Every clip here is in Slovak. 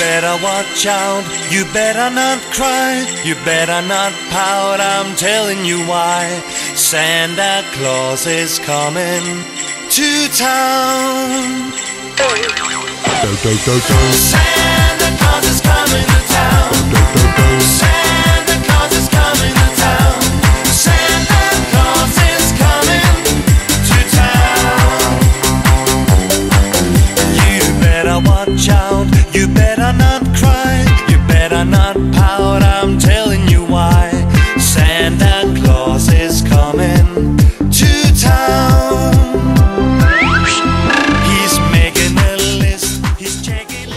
better watch out, you better not cry, you better not pout, I'm telling you why. Santa Claus is coming to town. Santa Claus is coming to town. Santa Claus is coming to town. Santa Claus is coming to town. You better watch out, you better not cry, you better not pout, I'm telling you why. Santa Claus is coming to town. He's making a list, he's checking.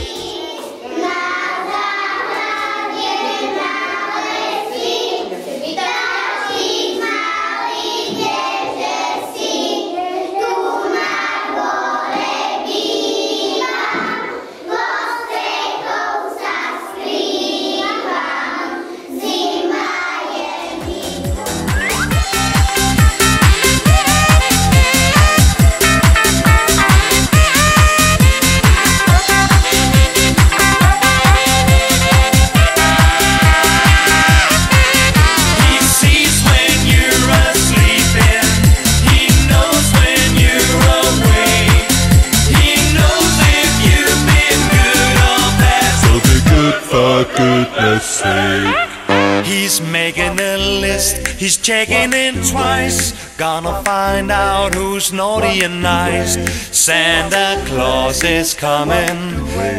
He's making a list, he's checking it twice, gonna find out who's naughty and nice. Santa Claus is coming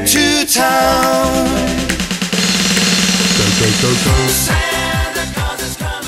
to town. Santa Claus is coming.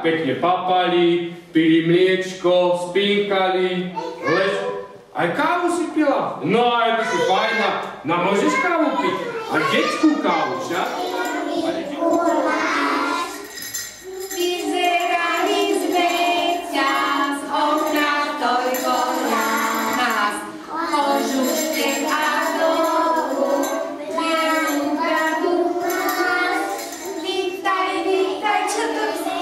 Pekne papali, pili mliečko, spínkali, aj kávu si pila. No aj ty si fajná, no môžeš kávu piť, a detskú kávu, však? Vyzerali sme ťa z okna, toľko na nás, kožuštek a dobu, bielú bradu nás. Vítaj, vítaj, čo to je?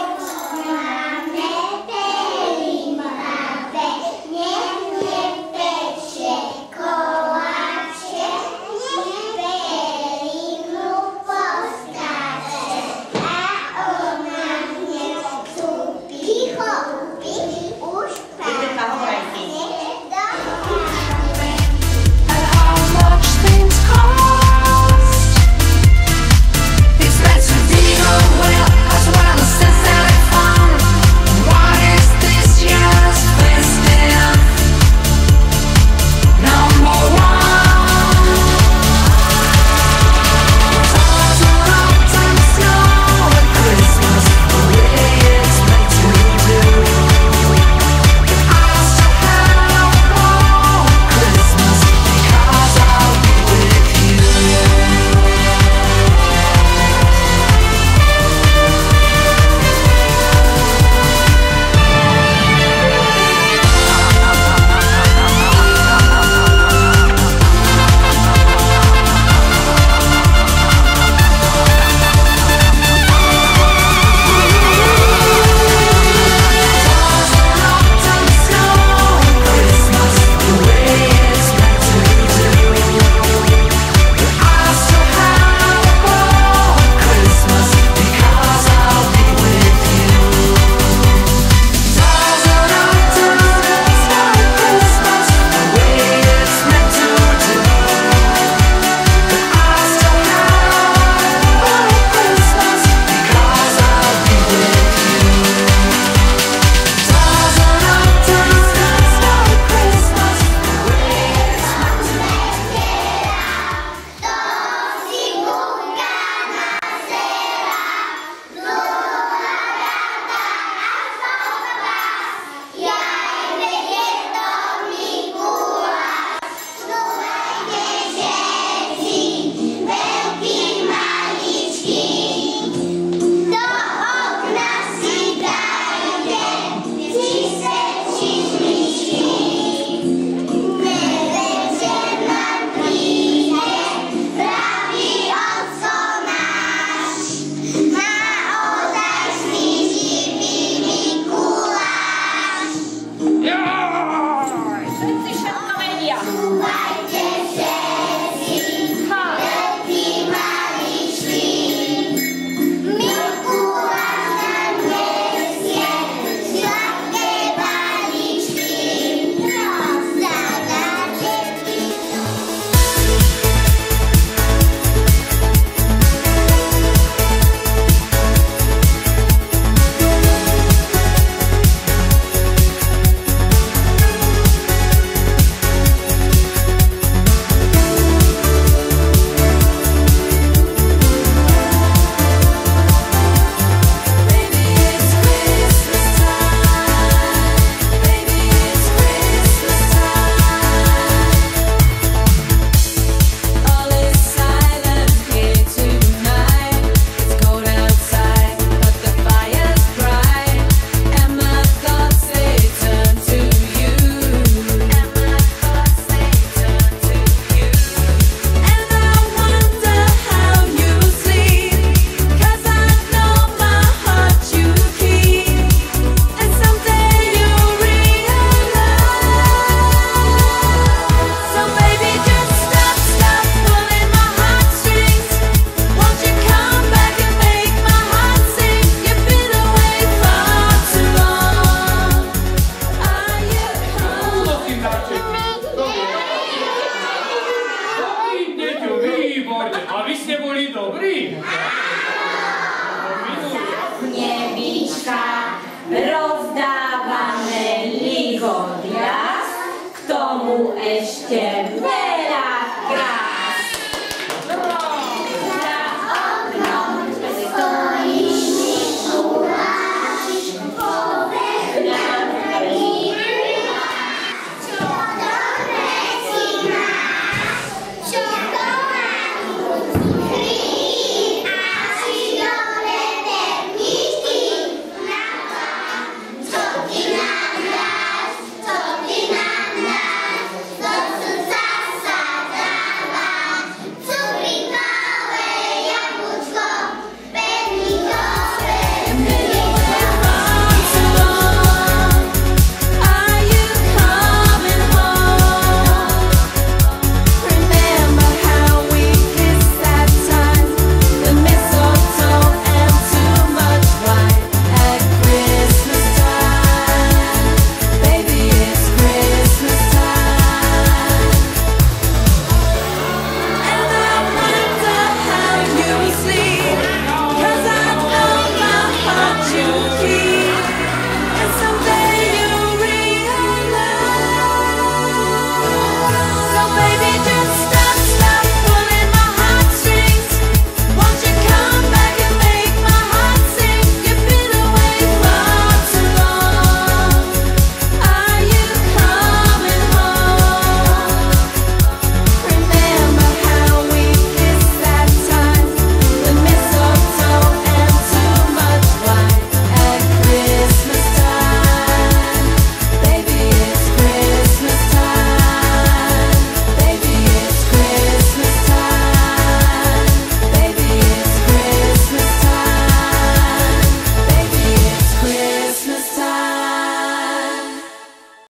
hovorte, a vy ste boli dobrí? Nebička, rozdávame ligodľas, k tomu ešte